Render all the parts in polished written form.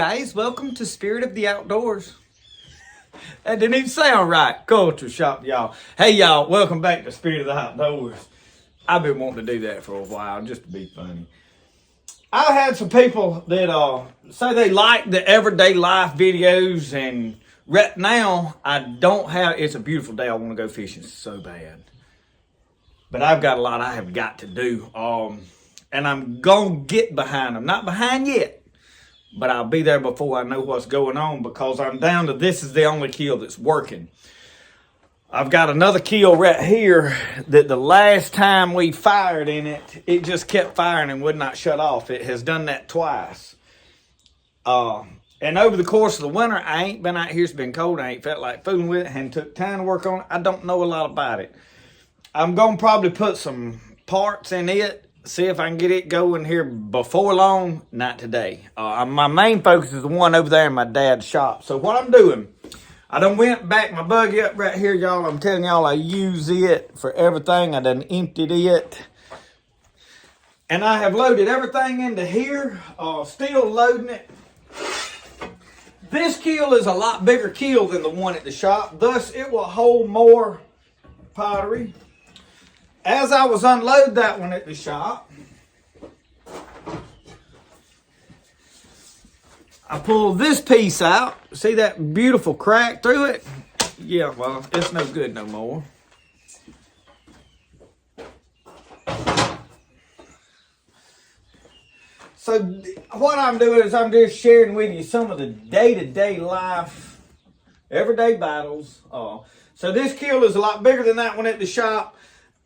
guys, welcome to Spirit of the Outdoors. That didn't even sound right. Culture shock, y'all. Hey, y'all, welcome back to Spirit of the Outdoors. I've been wanting to do that for a while, just to be funny. I had some people that say they like the everyday life videos, and right now, I don't have, it's a beautiful day, I want to go fishing so bad. But I've got a lot I have got to do, and I'm going to get behind them. Not behind yet. But I'll be there before I know what's going on, because I'm down to this is the only keel that's working. I've got another keel right here that the last time we fired in it, it just kept firing and would not shut off. It has done that twice. And over the course of the winter, I ain't been out here. It's been cold. I ain't felt like fooling with it and took time to work on it. I don't know a lot about it. I'm going to probably put some parts in it. See if I can get it going here before long. Not today. My main focus is the one over there in my dad's shop. So what I'm doing, I done went back my buggy up right here, y'all. I'm telling y'all I use it for everything. I done emptied it. And I have loaded everything into here. Still loading it. This keel is a lot bigger keel than the one at the shop. Thus, it will hold more pottery. As I was unloading that one at the shop, I pulled this piece out. See that beautiful crack through it? Yeah, well, it's no good no more. So what I'm doing is I'm just sharing with you some of the day-to-day life, everyday battles. So this keel is a lot bigger than that one at the shop.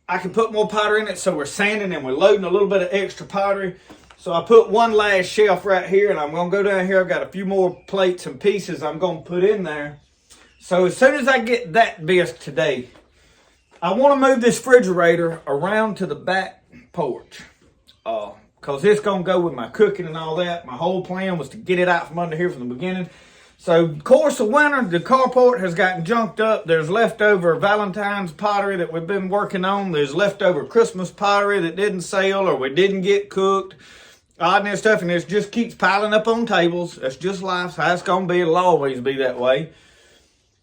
I can put more pottery in it, so we're sanding and we're loading a little bit of extra pottery. So I put one last shelf right here, and I'm going to go down here. I've got a few more plates and pieces I'm going to put in there. So as soon as I get that bisque today, I want to move this refrigerator around to the back porch. Because it's going to go with my cooking and all that. My whole plan was to get it out from under here from the beginning. So, course of winter, the carport has gotten junked up. There's leftover Valentine's pottery that we've been working on. There's leftover Christmas pottery that didn't sell or we didn't get cooked. Odd and stuff, and it just keeps piling up on tables. That's just life. So how it's going to be. It'll always be that way.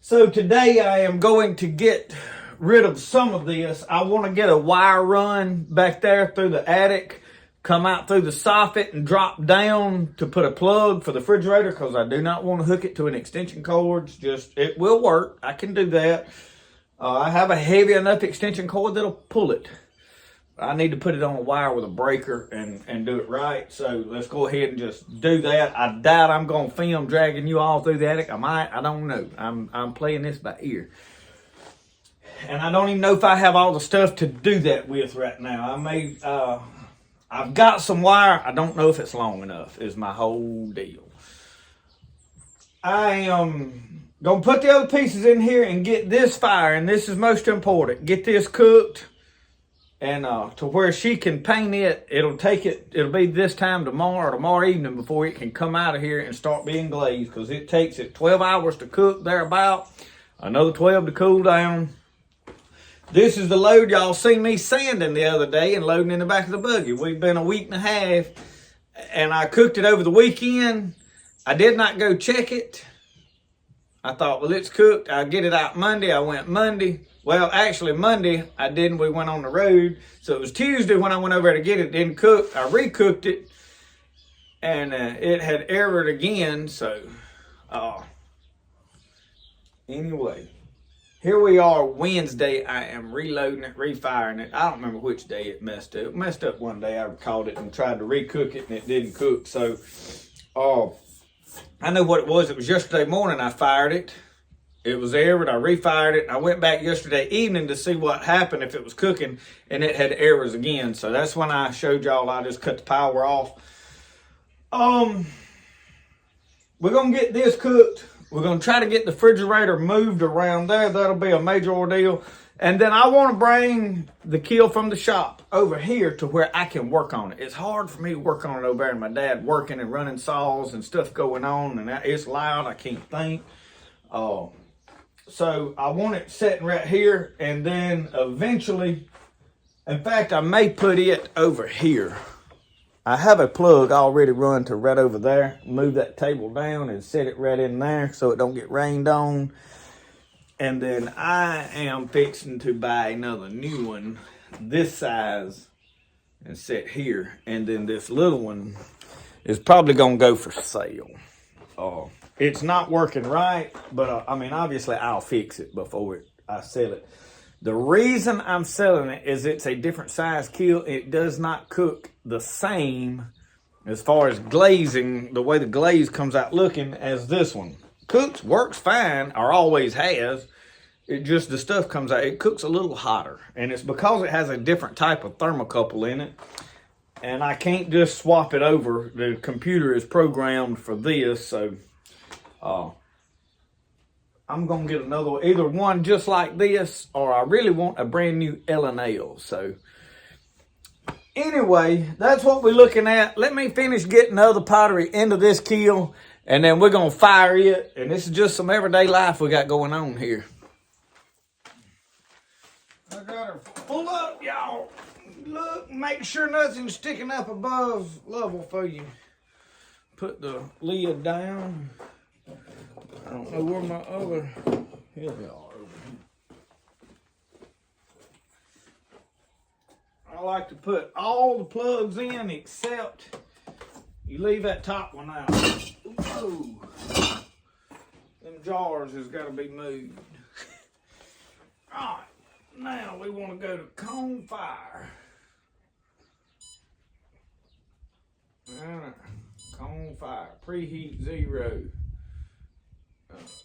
So, today I am going to get rid of some of this. I want to get a wire run back there through the attic. Come out through the soffit and drop down to put a plug for the refrigerator, because I do not want to hook it to an extension cord. It will work. I can do that. I have a heavy enough extension cord that'll pull it. I need to put it on a wire with a breaker and do it right. So let's go ahead and just do that. I doubt I'm going to film dragging you all through the attic. I might. I don't know. I'm playing this by ear. And I don't even know if I have all the stuff to do that with right now. I've got some wire. I don't know if it's long enough, is my whole deal. I am going to put the other pieces in here and get this fire, and this is most important. Get this cooked and to where she can paint it. It'll be this time tomorrow or tomorrow evening before it can come out of here and start being glazed, because it takes it 12 hours to cook thereabout, another 12 to cool down. This is the load y'all seen me sanding the other day and loading in the back of the buggy. We've been a week and a half, and I cooked it over the weekend. I did not go check it. I thought, well, it's cooked. I'll get it out Monday. I went Monday. Well, actually, Monday, I didn't. We went on the road. So it was Tuesday when I went over to get it. It didn't cook. I recooked it, and it had errored again. So, anyway. Here we are Wednesday. I am reloading it, refiring it. I don't remember which day it messed up. It messed up one day. I called it and tried to recook it, and it didn't cook. So, I know what it was. It was yesterday morning I fired it. It was errored. I refired it. I went back yesterday evening to see what happened if it was cooking, and it had errors again. So that's when I showed y'all I just cut the power off. We're going to get this cooked. We're going to try to get the refrigerator moved around there. That'll be a major ordeal. And then I want to bring the keel from the shop over here to where I can work on it. It's hard for me to work on it over there, and my dad working and running saws and stuff going on, and it's loud. I can't think. So I want it sitting right here, and then eventually, in fact, I may put it over here. I have a plug already run to right over there. Move that table down and set it right in there so it don't get rained on. And then I am fixing to buy another new one this size and set here. And then this little one is probably going to go for sale. It's not working right, but I mean, obviously I'll fix it before I sell it. The reason I'm selling it is it's a different size kiln. It does not cook the same as far as glazing, the way the glaze comes out looking, as this one. Cooks, works fine, or always has. It just, the stuff comes out, it cooks a little hotter. And it's because it has a different type of thermocouple in it. And I can't just swap it over. The computer is programmed for this, so I'm going to get another one, either one just like this, or I really want a brand new L&L. So anyway, that's what we're looking at. Let me finish getting the other pottery into this kiln, and then we're going to fire it. And this is just some everyday life we got going on here. I got her full up, y'all. Look, make sure nothing's sticking up above level for you. Put the lid down. I don't know where my other, here they are. I like to put all the plugs in except you leave that top one out. Whoa. Them jars has got to be moved. All right, now we want to go to cone fire. Cone fire, preheat 0.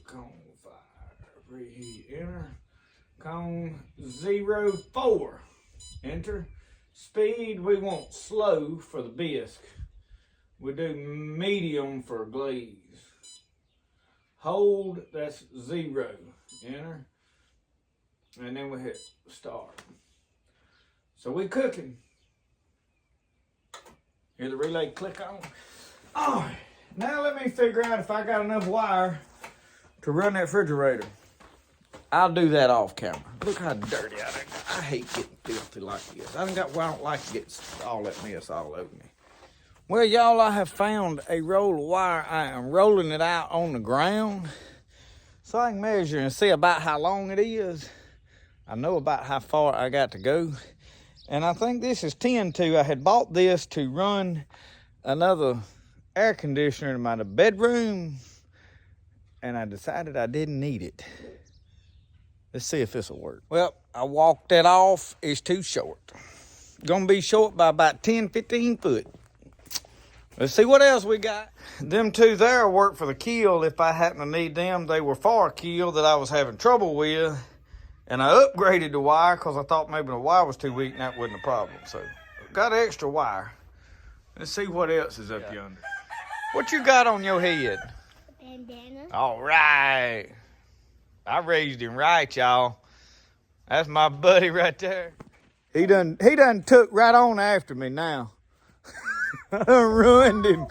Cone fire, preheat, enter. Cone 04, enter. Speed, we want slow for the bisque. We do medium for glaze. Hold, that's 0, enter. And then we hit start. So we're cooking. Hear the relay click on. All right, now let me figure out if I got enough wire to run that refrigerator. I'll do that off camera. Look how dirty I am. I hate getting filthy like this. I don't like to get all that mess all over me. Well, y'all, I have found a roll of wire. I am rolling it out on the ground so I can measure and see about how long it is. I know about how far I got to go. And I think this is 10-2. I had bought this to run another air conditioner in my bedroom, and I decided I didn't need it. Let's see if this will work. Well, I walked it off. It's too short. Gonna be short by about 10, 15 foot. Let's see what else we got. Them two there work for the kiln if I happen to need them. They were for a kiln that I was having trouble with. And I upgraded the wire because I thought maybe the wire was too weak and that wasn't a problem. So, got extra wire. Let's see what else is up yonder. What you got on your head? A bandana. All right. I raised him right, y'all. That's my buddy right there. He done took right on after me now. I done ruined him.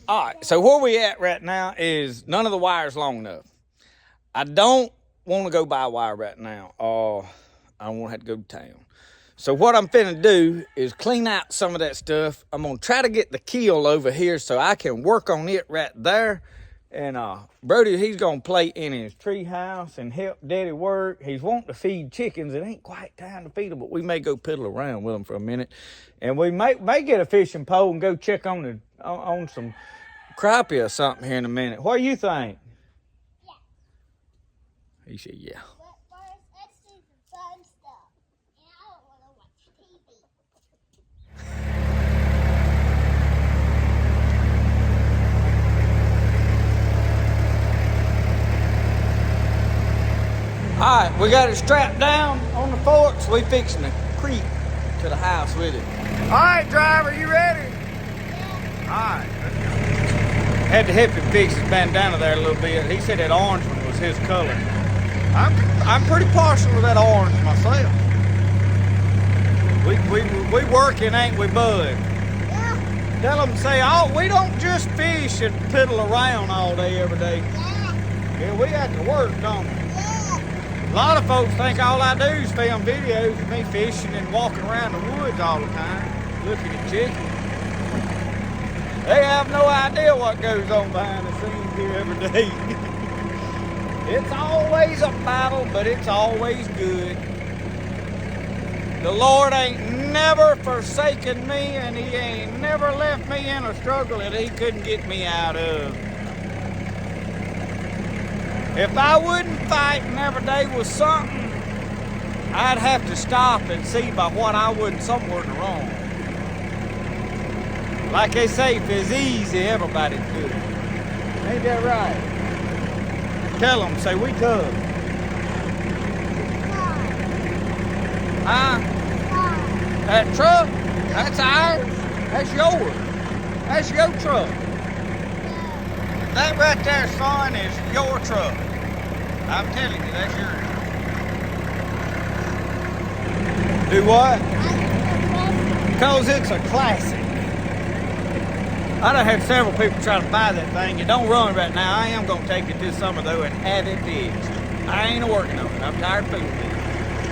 All right, so where we at right now is none of the wire's long enough. I don't want to go buy wire right now. I don't want to have to go to town. So what I'm finna do is clean out some of that stuff. I'm gonna try to get the kiln over here so I can work on it right there. And Brody, he's gonna play in his tree house and help Daddy work. He's wanting to feed chickens. It ain't quite time to feed them, but we may go piddle around with them for a minute. And we may get a fishing pole and go check on some crappie or something here in a minute. What do you think? Yeah. He said, yeah. But first, let's do some fun stuff. And I don't want to watch TV. All right, we got it strapped down on the forks. We fixing to creep to the house with it. All right, driver, you ready? Yeah. All right, let's go. Had to help him fix his bandana there a little bit. He said that orange one was his color. I'm pretty partial to that orange myself. We working, ain't we, bud? Yeah. Tell them, say, oh, we don't just fish and piddle around all day, every day. Yeah. Yeah, we got to work, don't we? Yeah. A lot of folks think all I do is film videos of me fishing and walking around the woods all the time, looking at chickens. They have no idea what goes on behind the scenes here every day. It's always a battle, but it's always good. The Lord ain't never forsaken me, and He ain't never left me in a struggle that He couldn't get me out of. If I wouldn't fight and every day was something, I'd have to stop and see by what I wasn't somewhere in the wrong. Like they say, if it's easy, everybody could. Ain't that right? Tell them, say we tough. Huh? That truck, that's ours. That's yours. That's your truck. That right there, son, is your truck. I'm telling you, that's yours. Do what? Because it's a classic. I done had several people try to buy that thing. It don't run right now. I am going to take it this summer, though, and have it fixed. I ain't working on it. I'm tired of fooling with it.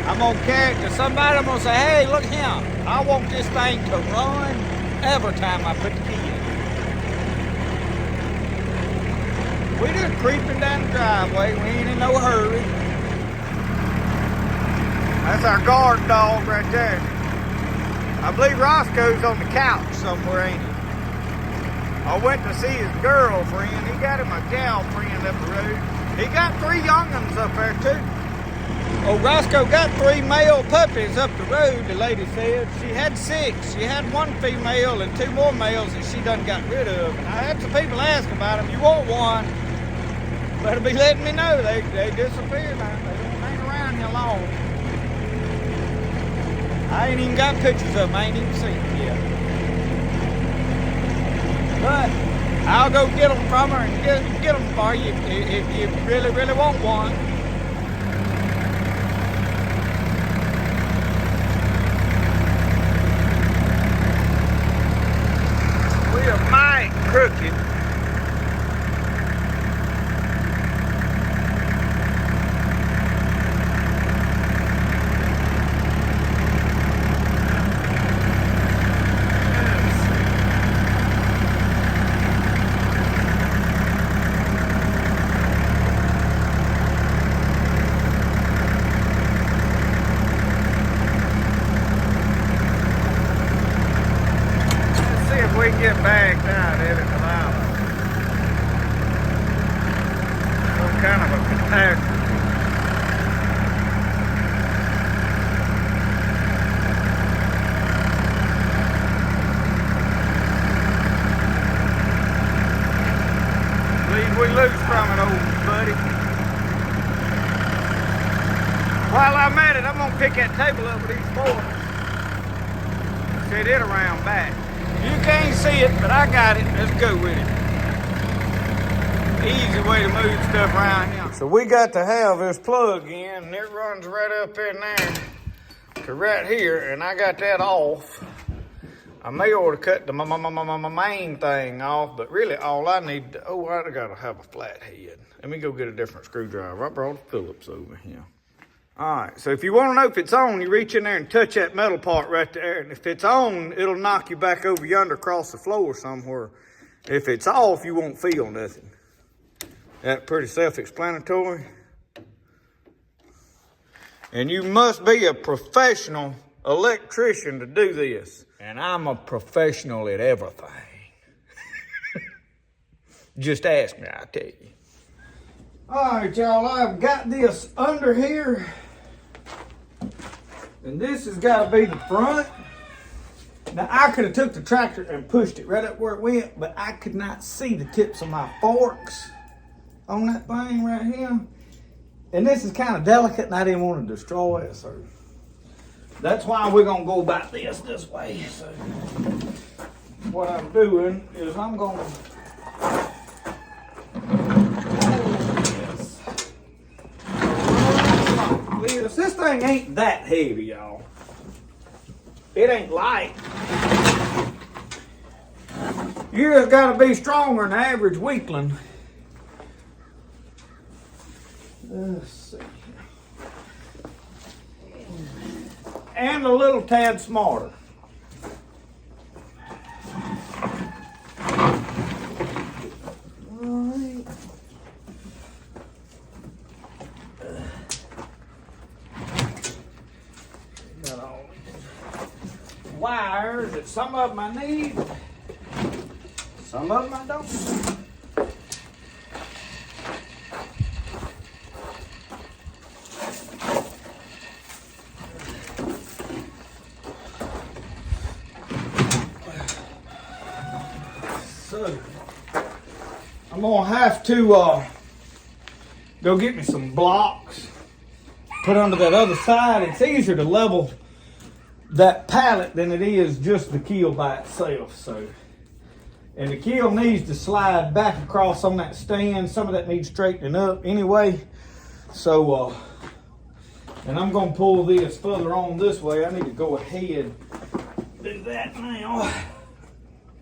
I'm going to carry it to somebody. I'm going to say, hey, look here. I want this thing to run every time I put the key in. We just creeping down the driveway. We ain't in no hurry. That's our guard dog right there. I believe Roscoe's on the couch somewhere, ain't he? I went to see his girlfriend. He got him a gal friend up the road. He got 3 young'uns up there too. Oh, Roscoe got 3 male puppies up the road, the lady said. She had 6. She had 1 female and 2 more males that she done got rid of. And I had some people ask about them. You want one? Better be letting me know. They disappeared now. They don't hang around here long. I ain't even got pictures of them. I ain't even seen them yet. But I'll go get them from her and get them for you if you really, really want one. We are mighty crooked. We can get backed out at it without some kind of a catastrophe. Leave we loose from it, old buddy. While I'm at it, I'm gonna pick that table up with these forks. Set it around back. You can't see it, but I got it. Let's go with it. Easy way to move stuff around here. So we got to have this plug in, and it runs right up in there to right here, and I got that off. I may ought to cut the my main thing off, but really all I need, I gotta have a flat head. Let me go get a different screwdriver. I brought a Phillips over here. All right, so if you want to know if it's on, you reach in there and touch that metal part right there. And if it's on, it'll knock you back over yonder across the floor somewhere. If it's off, you won't feel nothing. That's pretty self-explanatory. And you must be a professional electrician to do this. And I'm a professional at everything. Just ask me, I'll tell you. All right, y'all, I've got this under here. And this has got to be the front. Now, I could have took the tractor and pushed it right up where it went, but I could not see the tips of my forks on that thing right here. And this is kind of delicate, and I didn't want to destroy it, so that's why we're going to go about this way. So what I'm doing is I'm going to this thing ain't that heavy, y'all. It ain't light. You just gotta be stronger than the average weakling. Let's see. and a little tad smarter. Alright. Got all these wires that some of them I need, some of them I don't. So, I'm gonna have to go get me some blocks, put under that other side. It's easier to level that pallet than it is just the keel by itself. So, and the keel needs to slide back across on that stand. Some of that needs straightening up anyway. So, and I'm gonna pull this further on this way. I need to go ahead and do that now.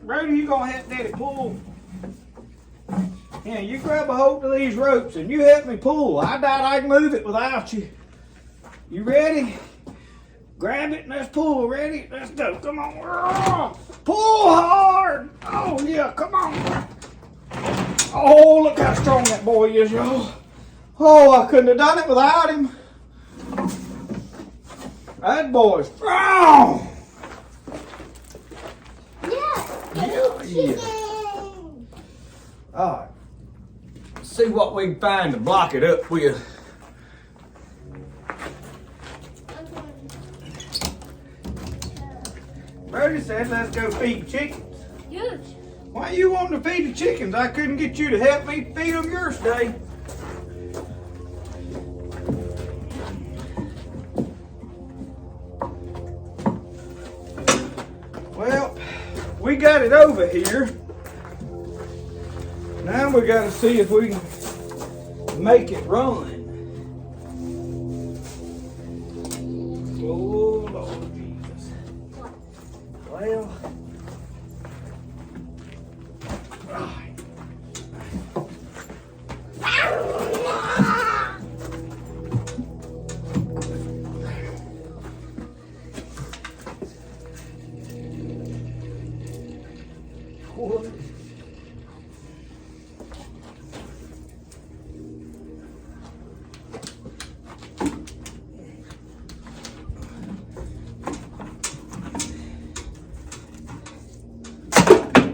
Brody, you gonna help Daddy pull? Yeah, you grab a hold of these ropes and you help me pull. I doubt I can move it without you. You ready? Grab it and let's pull. Ready? Let's go. Come on. Pull hard. Oh, yeah. Come on. Oh, look how strong that boy is, y'all. Oh, I couldn't have done it without him. That boy's strong. Yeah. All right. See what we can find to block it up with. Brody said, let's go feed the chickens. Yes. Why you wanting to feed the chickens? I couldn't get you to help me feed them yours today. Well, we got it over here. Now we got to see if we can make it run. Oh, Lord Jesus. Well, right. What?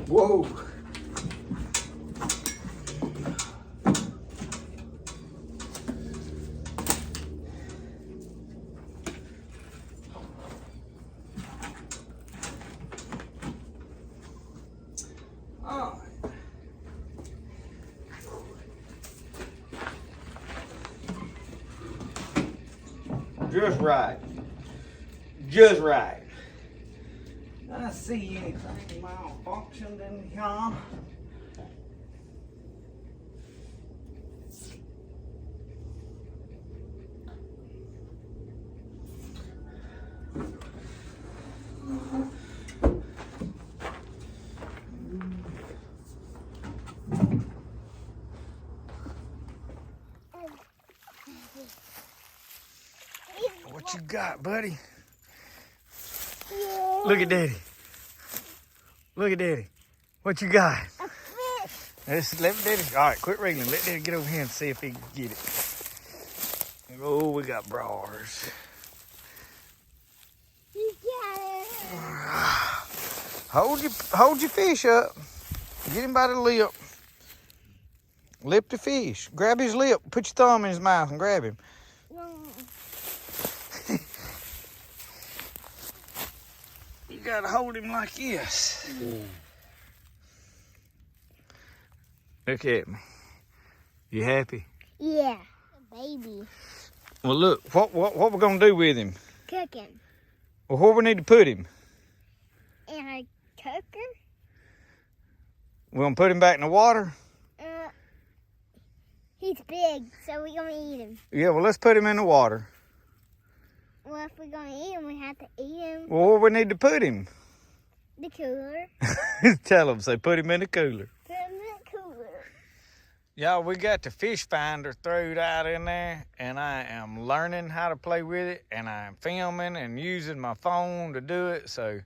Whoa. All right. Just right. Just right. I see anything malfunctioned in here. What you got, buddy? Yeah. Look at Daddy. Look at Daddy. What you got? A fish. Let Daddy. All right, quit wriggling. Let Daddy get over here and see if he can get it. Oh, we got brawlers. You got it. Hold your fish up. Get him by the lip. Lip the fish. Grab his lip. Put your thumb in his mouth and grab him. No. You gotta hold him like this. Look at me. You happy? Yeah. A baby. Well, look. What we're gonna do with him? Cooking. Well, where we need to put him? In a cooker? We're gonna put him back in the water. He's big, so we're gonna eat him. Yeah. Well, let's put him in the water. Well, if we're gonna eat him, we have to eat him. Well, where we need to put him? The cooler. Tell him. Say, put him in the cooler. Put him in the cooler. Y'all, we got the fish finder thrown out in there, and I am learning how to play with it, and I'm filming and using my phone to do it, so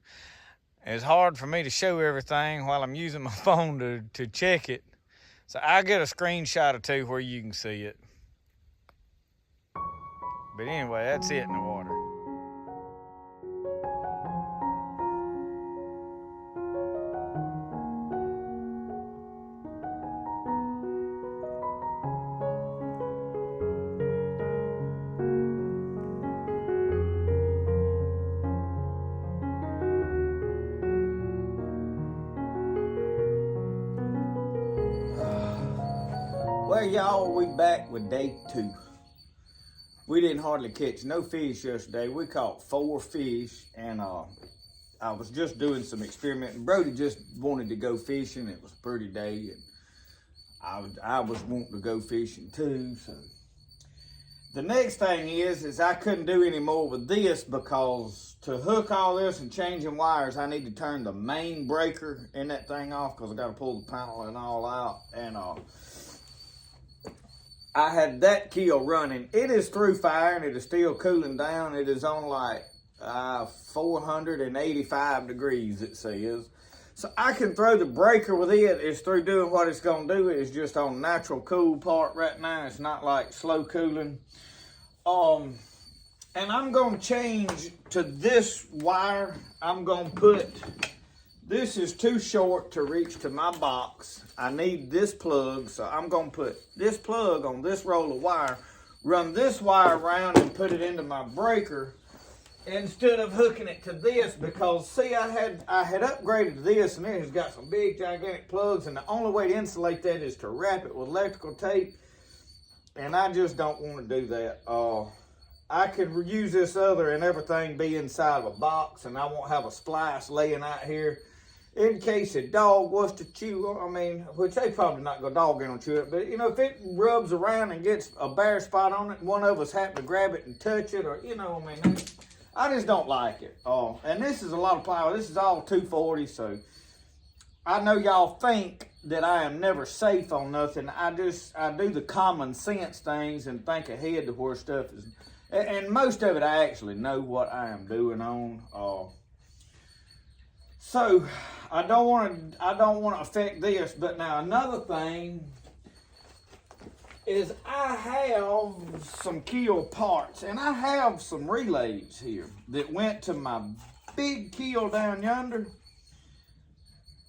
it's hard for me to show everything while I'm using my phone to check it. So I'll get a screenshot or two where you can see it. But anyway, that's it in the water. Well, y'all, we back with day 2. We didn't hardly catch no fish yesterday. We caught 4 fish, and I was just doing some experimenting. Brody just wanted to go fishing. It was a pretty day, and I was wanting to go fishing too. So the next thing is I couldn't do any more with this, because to hook all this and changing wires, I need to turn the main breaker in that thing off, because I got to pull the panel and all out. And I had that kiln running. It is through fire and it is still cooling down. It is on like 485 degrees, it says. So I can throw the breaker with it. It's through doing what it's going to do. It's just on natural cool part right now. It's not like slow cooling. And I'm going to change to this wire. I'm going to put, this is too short to reach to my box. I need this plug, so I'm going to put this plug on this roll of wire, run this wire around and put it into my breaker instead of hooking it to this, because see, I had upgraded to this, and it has got some big gigantic plugs, and the only way to insulate that is to wrap it with electrical tape, and I just don't want to do that. I could use this other and everything be inside of a box, and I won't have a splice laying out here in case a dog was to chew. I mean, which they probably not gonna dog in on chew it, but you know, if it rubs around and gets a bare spot on it, one of us happen to grab it and touch it, or you know, I mean, I just don't like it. And this is a lot of power. This is all 240, so I know y'all think that I am never safe on nothing. I do the common sense things and think ahead to where stuff is, and most of it I actually know what I am doing on. So I don't want to affect this. But now another thing is I have some kiln parts, and I have some relays here that went to my big kiln down yonder.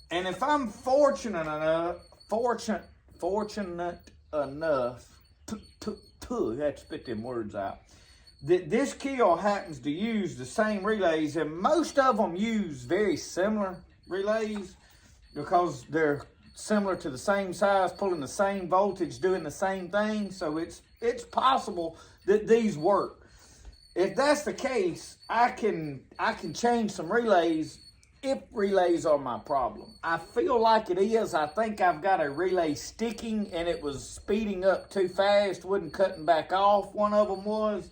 And if I'm fortunate enough, I have to spit them words out, that this kiln happens to use the same relays, and most of them use very similar relays because they're similar to the same size, pulling the same voltage, doing the same thing. So it's possible that these work. If that's the case, I can change some relays if relays are my problem. I feel like it is. I think I've got a relay sticking and it was speeding up too fast, wasn't cutting back off. One of them was.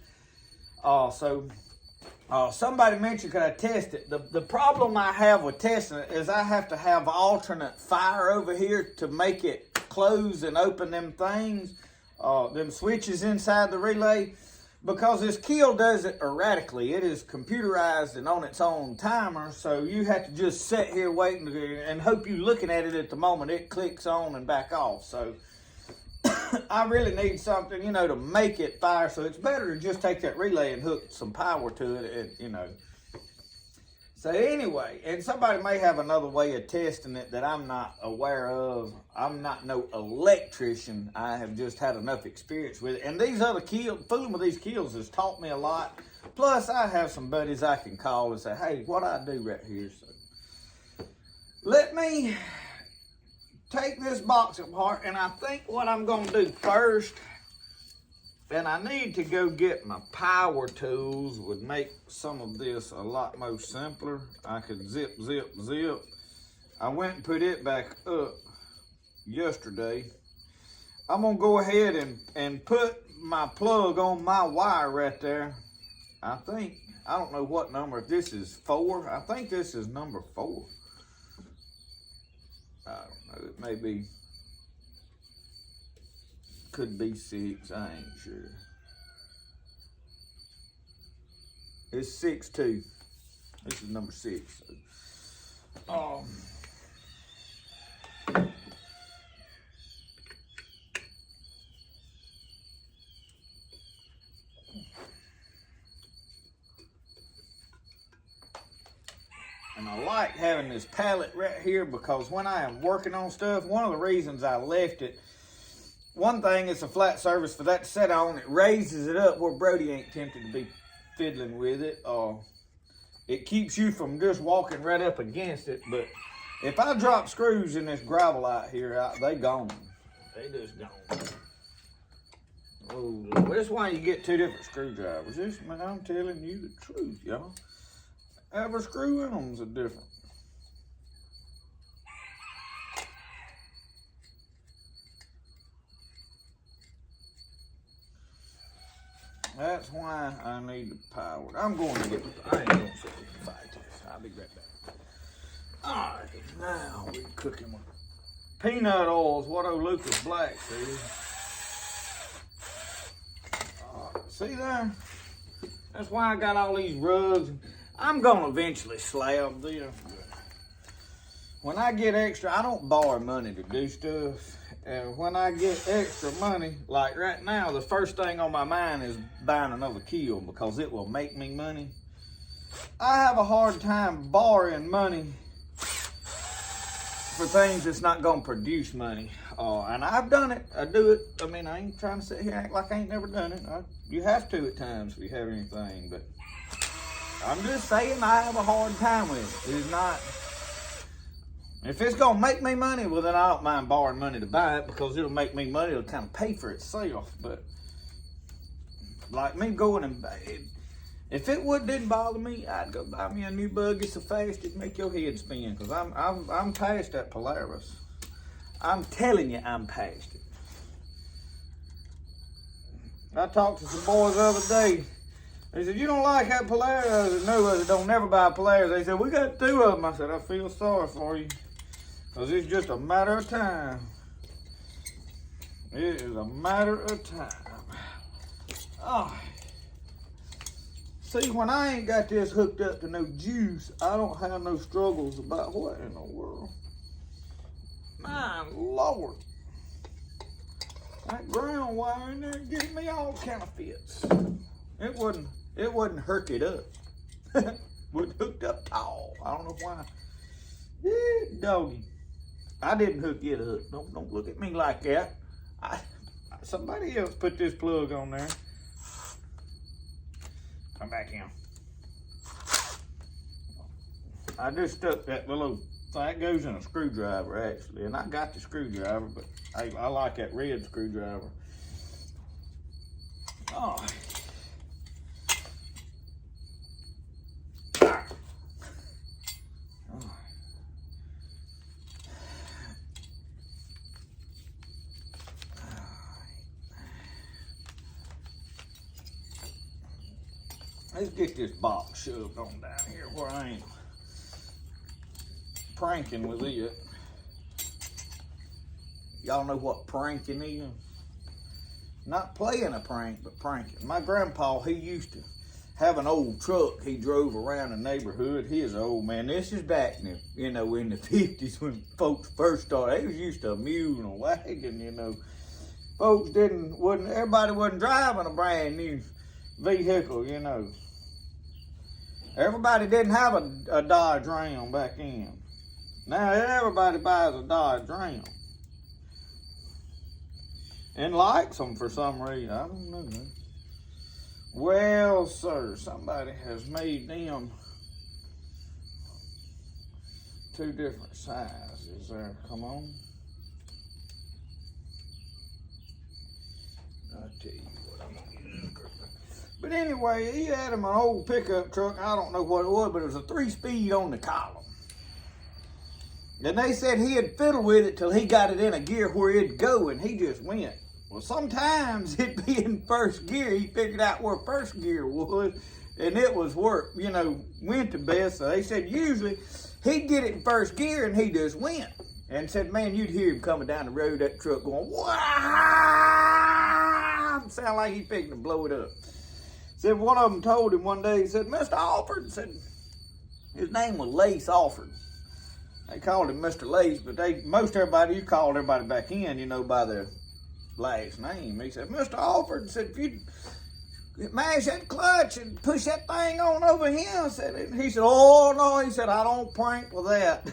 Somebody mentioned, could I test it? The problem I have with testing it is I have to have alternate fire over here to make it close and open them things, them switches inside the relay, because this kiln does it erratically. It is computerized and on its own timer, so you have to just sit here waiting and hope you're looking at it at the moment it clicks on and back off. So I really need something, you know, to make it fire. So it's better to just take that relay and hook some power to it, and, you know. So anyway, and somebody may have another way of testing it that I'm not aware of. I'm not no electrician. I have just had enough experience with it. And these other kilns, fooling with these kilns has taught me a lot. Plus, I have some buddies I can call and say, hey, what I do right here. So let me take this box apart, and I think what I'm going to do first, and I need to go get my power tools, would make some of this a lot more simpler. I could zip. I went and put it back up yesterday. I'm going to go ahead and put my plug on my wire right there. I don't know what number, if this is 4. I think this is number 4. I don't know, it may be. Could be 6, I ain't sure. It's 6 too. This is number 6. So. And I like having this pallet right here because when I am working on stuff, one of the reasons I left it, one thing, it's a flat surface for that to set on. It raises it up where Brody ain't tempted to be fiddling with it. It keeps you from just walking right up against it. But if I drop screws in this gravel out here, they gone. They just gone. Oh, that's why you get 2 different screwdrivers. This, man, I'm telling you the truth, y'all. Every screw in them's a different. That's why I need the power. I'm going to get, I ain't going to sit here and fight this. I'll be right back. All right, now we're cooking with peanut oil is what old Lucas Black says. See there? That's why I got all these rugs. I'm gonna eventually slab them. When I get extra, I don't borrow money to do stuff. And when I get extra money, like right now, the first thing on my mind is buying another kiln because it will make me money. I have a hard time borrowing money for things that's not gonna produce money. And I've done it, I do it. I mean, I ain't trying to sit here and act like I ain't never done it. You have to at times if you have anything, but I'm just saying I have a hard time with it. It's not, if it's gonna make me money, well then I don't mind borrowing money to buy it because it'll make me money, it'll kind of pay for itself. But like me going and if it didn't bother me, I'd go buy me a new buggy so fast it'd make your head spin because I'm past that Polaris. I'm telling you, I'm past it. I talked to some boys the other day. They said, you don't like that Polaris? I said, no, I said, don't never buy a Polaris. They said, we got 2 of them. I said, I feel sorry for you. Because it's just a matter of time. It is a matter of time. Oh. See, when I ain't got this hooked up to no juice, I don't have no struggles about what in the world. My Lord. That ground wire in there gives me all kind of fits. It wasn't hooked up. Wasn't hooked up tall. I don't know why. Yeah, doggy. I didn't hook it up. Don't look at me like that. Somebody else put this plug on there. Come back in. I just stuck that little, that goes in a screwdriver actually, and I got the screwdriver, but I like that red screwdriver. Oh. Let's get this box shoved on down here where I ain't pranking with it. Y'all know what pranking is? Not playing a prank, but pranking. My grandpa, he used to have an old truck he drove around the neighborhood. He's an old man. This is back in the, in the 50s when folks first started. They was used to a mule and a wagon, Folks everybody wasn't driving a brand new vehicle, Everybody didn't have a Dodge Ram back then. Now everybody buys a Dodge Ram. And likes them for some reason. I don't know. Well, sir, somebody has made them 2 different sizes there. Come on. I'll tell you what I'm gonna get. But anyway, he had him an old pickup truck. I don't know what it was, but it was a 3-speed on the column. And they said he had fiddled with it till he got it in a gear where it'd go, and he just went. Well, sometimes it'd be in first gear. He figured out where first gear was, and it was where, went the best. So they said usually he'd get it in first gear, and he just went. And said, man, you'd hear him coming down the road, that truck going, wow! It sounded like he fixing to blow it up. Said one of them told him one day, he said, Mr. Alford, said, his name was Lace Alford. They called him Mr. Lace, but most everybody, you called everybody back in, you know, by their last name. He said, Mr. Alford, said, if you mash that clutch and push that thing on over here, he said, oh no, he said, I don't prank with that.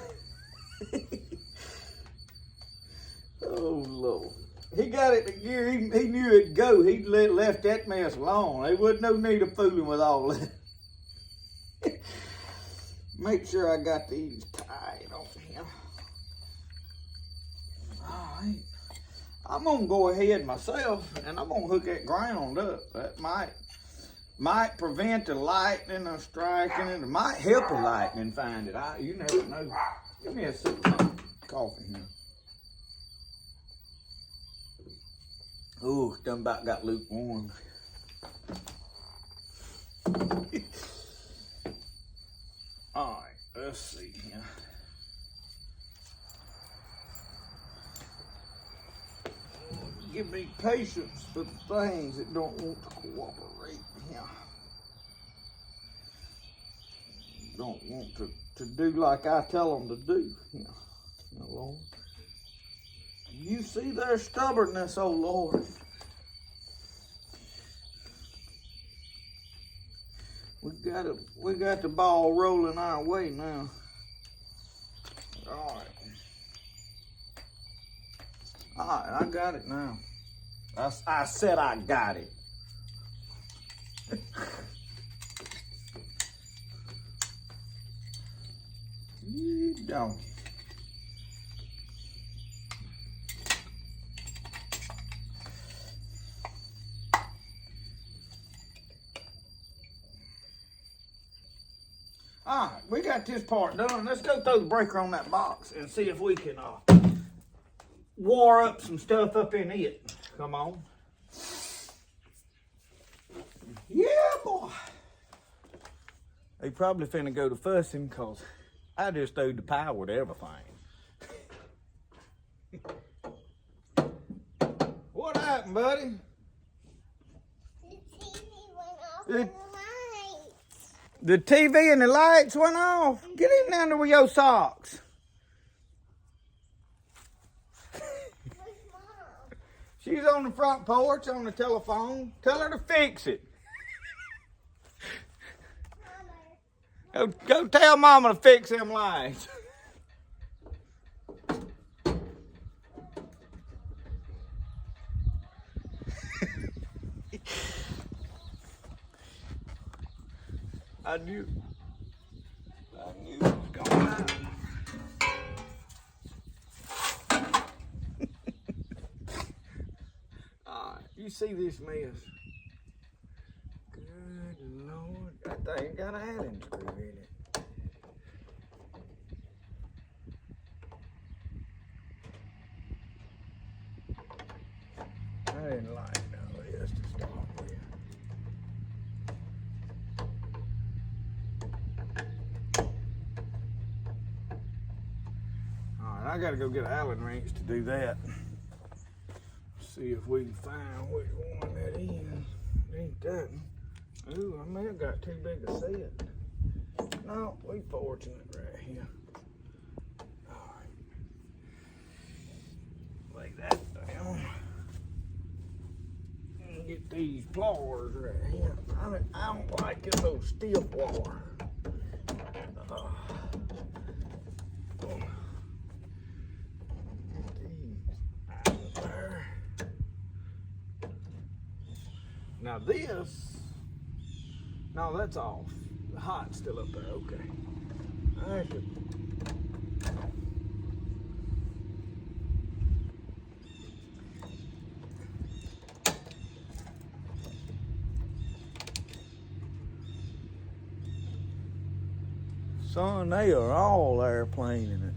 Oh Lord. He got it to gear, he knew it'd go. He left that mess alone. There wasn't no need of fooling with all that. Make sure I got these tied on here. All right. I'm gonna go ahead myself and I'm gonna hook that ground up. That might prevent the lightning or striking, and it might help the lightning find it. You never know. Give me a sip of coffee here. Ooh, done about got lukewarm. All right, let's see here. Give me patience for the things that don't want to cooperate here. Don't want to do like I tell them to do. Yeah. Oh, Lord. You see their stubbornness, oh Lord. We got the ball rolling our way now. All right, I got it now. I said I got it. You don't. All right, we got this part done. Let's go throw the breaker on that box and see if we can wire up some stuff up in it. Come on. Yeah, boy. They probably finna go to fussing because I just owed the power to everything. What happened, buddy? The TV went off and the lights. The TV and the lights went off. Get in there with your socks. Where's Mom? She's on the front porch on the telephone. Tell her to fix it. Go tell Mama to fix them lights. I knew it was going out. All right, you see this mess? Good Lord, that thing got an Allen screw in it. I didn't like none of this to start with. Alright, I gotta go get an Allen wrench to do that. See if we can find which one that is. Ain't that one. Ooh, I may have got too big a set. No, we fortunate right here. Alright. Lay that down. And get these pliers right here. I don't like this old stiff wire. Now this, no, that's off. The hot's still up there, okay. I have to, son, they are all airplaning it.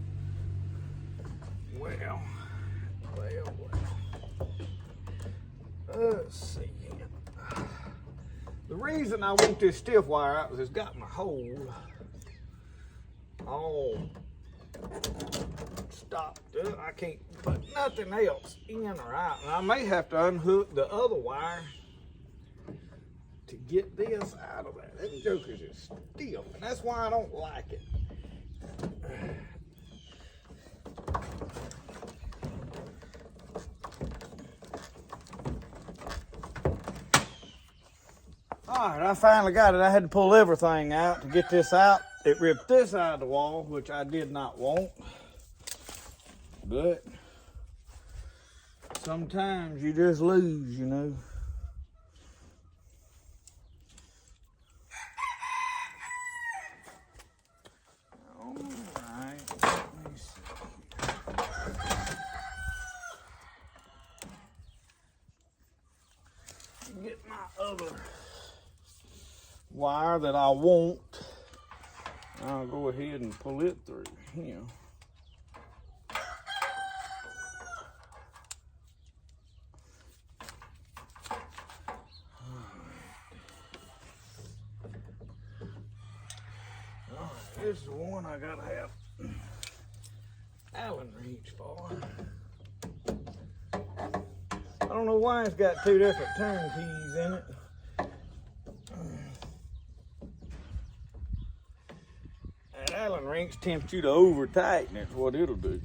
Well. Let's see. The reason I want this stiff wire out is it's got my hole all stopped I can't put nothing else in or out. And I may have to unhook the other wire to get this out of there. Them jokers is stiff, and that's why I don't like it. All right, I finally got it. I had to pull everything out to get this out. It ripped this out of the wall, which I did not want. But sometimes you just lose, you know. All right, let me see. Get my other wire that I want. I'll go ahead and pull it through here. This is the one I gotta have Allen wrench for. I don't know why it's got two different turn keys in it. That Allen wrench tempts you to over tighten. That's what it'll do.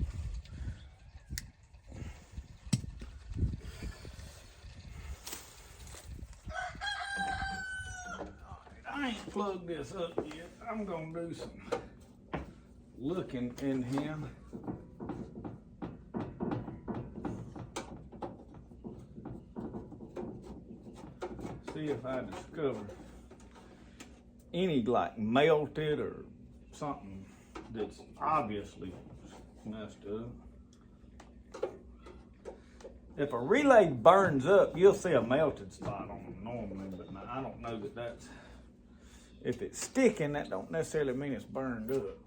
I ain't plugged this up yet. I'm gonna do some looking in here. See if I discover any like melted or something that's obviously messed up. If a relay burns up, you'll see a melted spot on them normally, but I don't know that that's. If it's sticking, that don't necessarily mean it's burned up.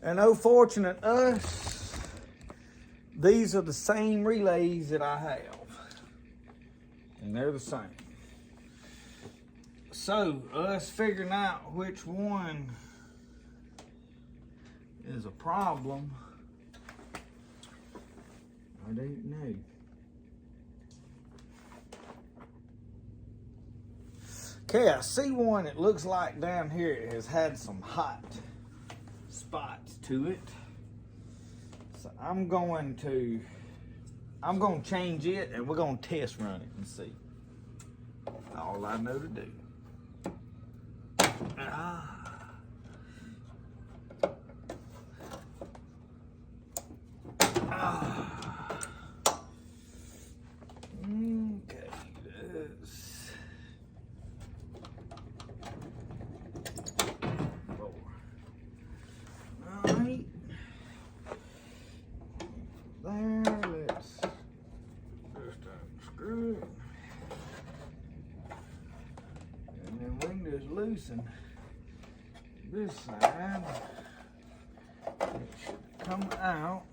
And oh, fortunate us, these are the same relays that I have. And they're the same. So, us figuring out which one is a problem, I don't know. Okay, I see one that looks like down here it has had some hot spots to it. So I'm going to change it and we're going to test run it and see. All I know to do. Okay, this 4. All right. There, let's just unscrew it. And then we can just loosen this side. It should come out.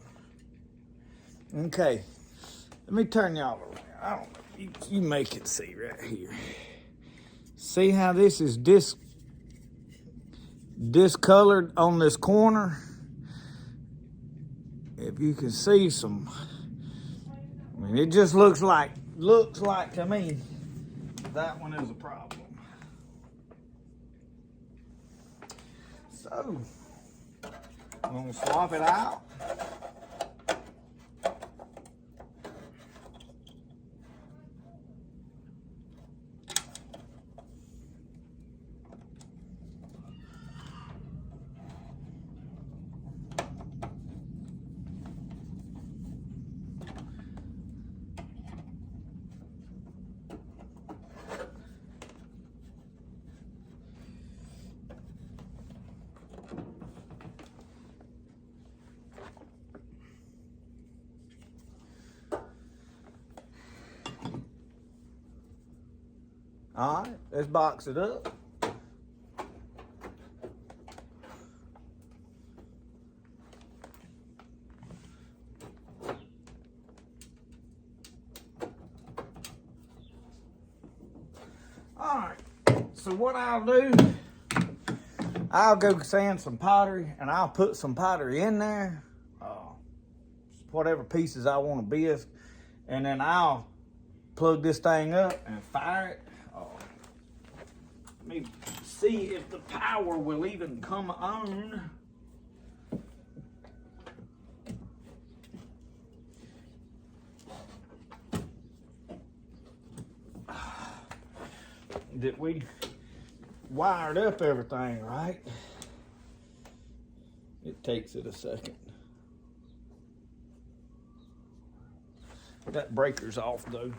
Okay, let me turn y'all around. I don't know, you make it see right here. See how this is discolored on this corner? If you can see some, I mean, it just looks like to me that one is a problem. So, I'm gonna swap it out. All right, let's box it up. Alright, so what I'll do, I'll go sand some pottery and I'll put some pottery in there, whatever pieces I want to bisque, and then I'll plug this thing up and fire it. Let me see if the power will even come on. That we wired up everything right. It takes it a second. That breaker's off though.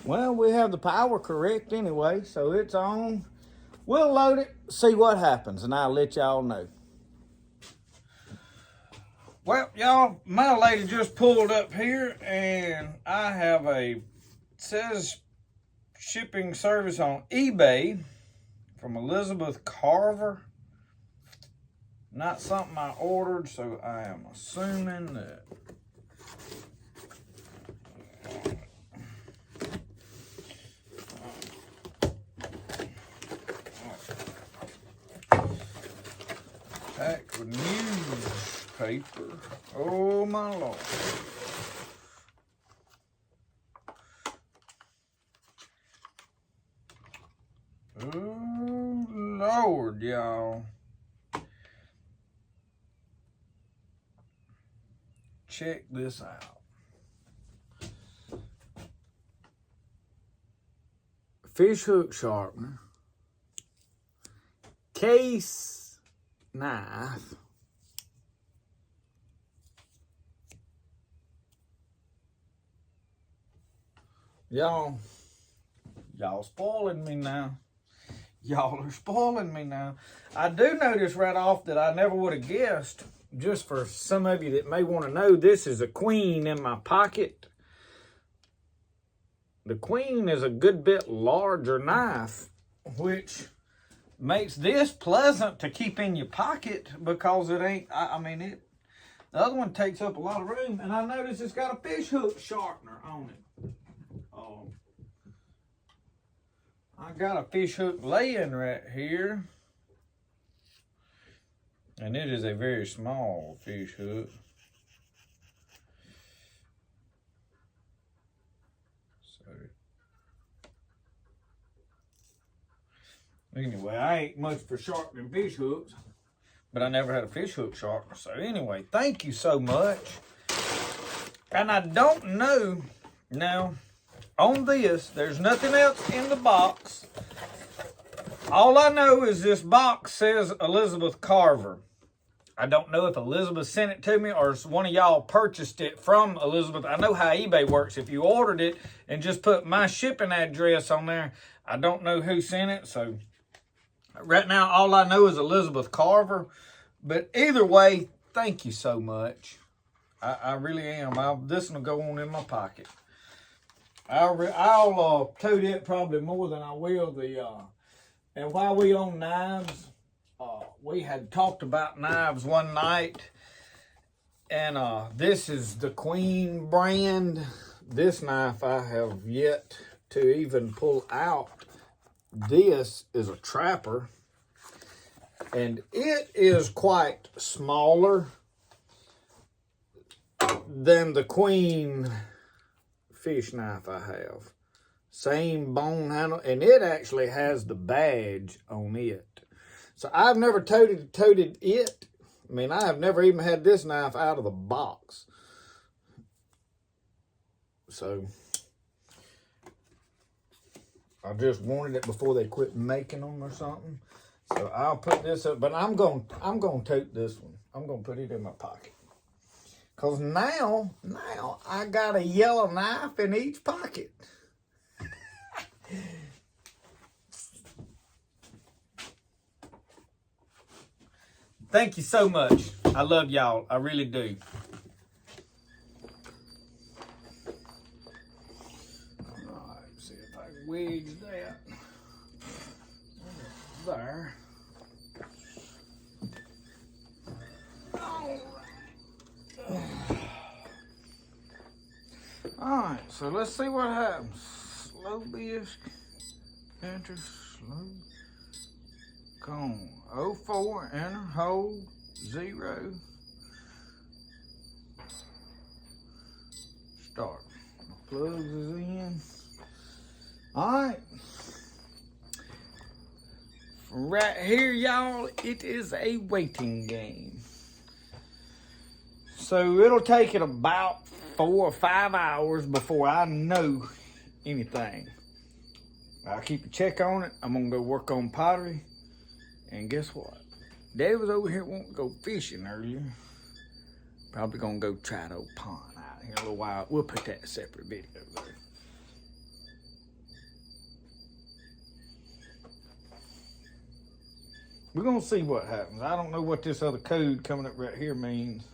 Well, we have the power correct anyway, so it's on. We'll load it, see what happens, and I'll let y'all know. Well, y'all, my lady just pulled up here, and I have it says shipping service on eBay from Elizabeth Carver. Not something I ordered, so I am assuming that. Packed with newspaper. Oh my Lord. Oh Lord, y'all. Check this out. Fish hook sharpener. Case knife. Y'all spoiling me now. Y'all are spoiling me now. I do notice right off that I never would have guessed, just for some of you that may want to know, this is a queen in my pocket. The queen is a good bit larger knife, which makes this pleasant to keep in your pocket because it ain't, the other one takes up a lot of room, and I notice it's got a fish hook sharpener on it. I got a fish hook laying right here, and it is a very small fish hook. Anyway, I ain't much for sharpening fish hooks, but I never had a fish hook sharpener. So anyway, thank you so much. And I don't know, now, on this, there's nothing else in the box. All I know is this box says Elizabeth Carver. I don't know if Elizabeth sent it to me or one of y'all purchased it from Elizabeth. I know how eBay works. If you ordered it and just put my shipping address on there, I don't know who sent it, so right now, all I know is Elizabeth Carver. But either way, thank you so much. I really am. This will go on in my pocket. I'll tote it probably more than I will the. And while we on knives, we had talked about knives one night, and this is the Queen brand. This knife I have yet to even pull out. This is a trapper, and it is quite smaller than the Queen fish knife I have. Same bone handle, and it actually has the badge on it. So I've never toted it. I mean, I have never even had this knife out of the box. So I just wanted it before they quit making them or something. So I'll put this up, but I'm gonna tote this one. I'm gonna put it in my pocket. Cause now I got a yellow knife in each pocket. Thank you so much. I love y'all. I really do. All wedge that there. Alright, so let's see what happens. Slow bisque, enter, slow, cone, 04, enter, hold, 0, start. Plugs is in. Alright. Right here, y'all, it is a waiting game. So it'll take it about 4 or 5 hours before I know anything. I'll keep a check on it. I'm gonna go work on pottery. And guess what? Dad was over here wanting to go fishing earlier. Probably gonna go try the old pond out here in a little while. We'll put that in a separate video though. We're gonna see what happens. I don't know what this other code coming up right here means.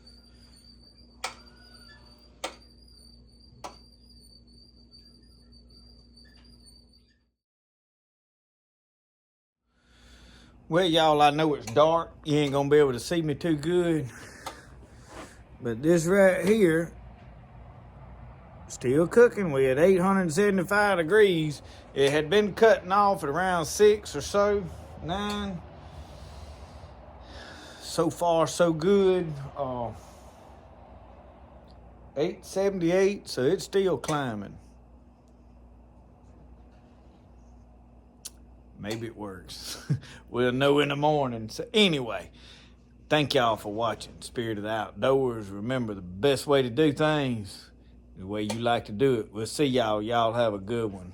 Well, y'all, I know it's dark. You ain't gonna be able to see me too good. But this right here, still cooking. We at 875 degrees. It had been cutting off at around 6 or so, 9. So far, so good. 878, so it's still climbing. Maybe it works. We'll know in the morning. So anyway, thank y'all for watching Spirit of the Outdoors. Remember, the best way to do things, the way you like to do it. We'll see y'all. Y'all have a good one.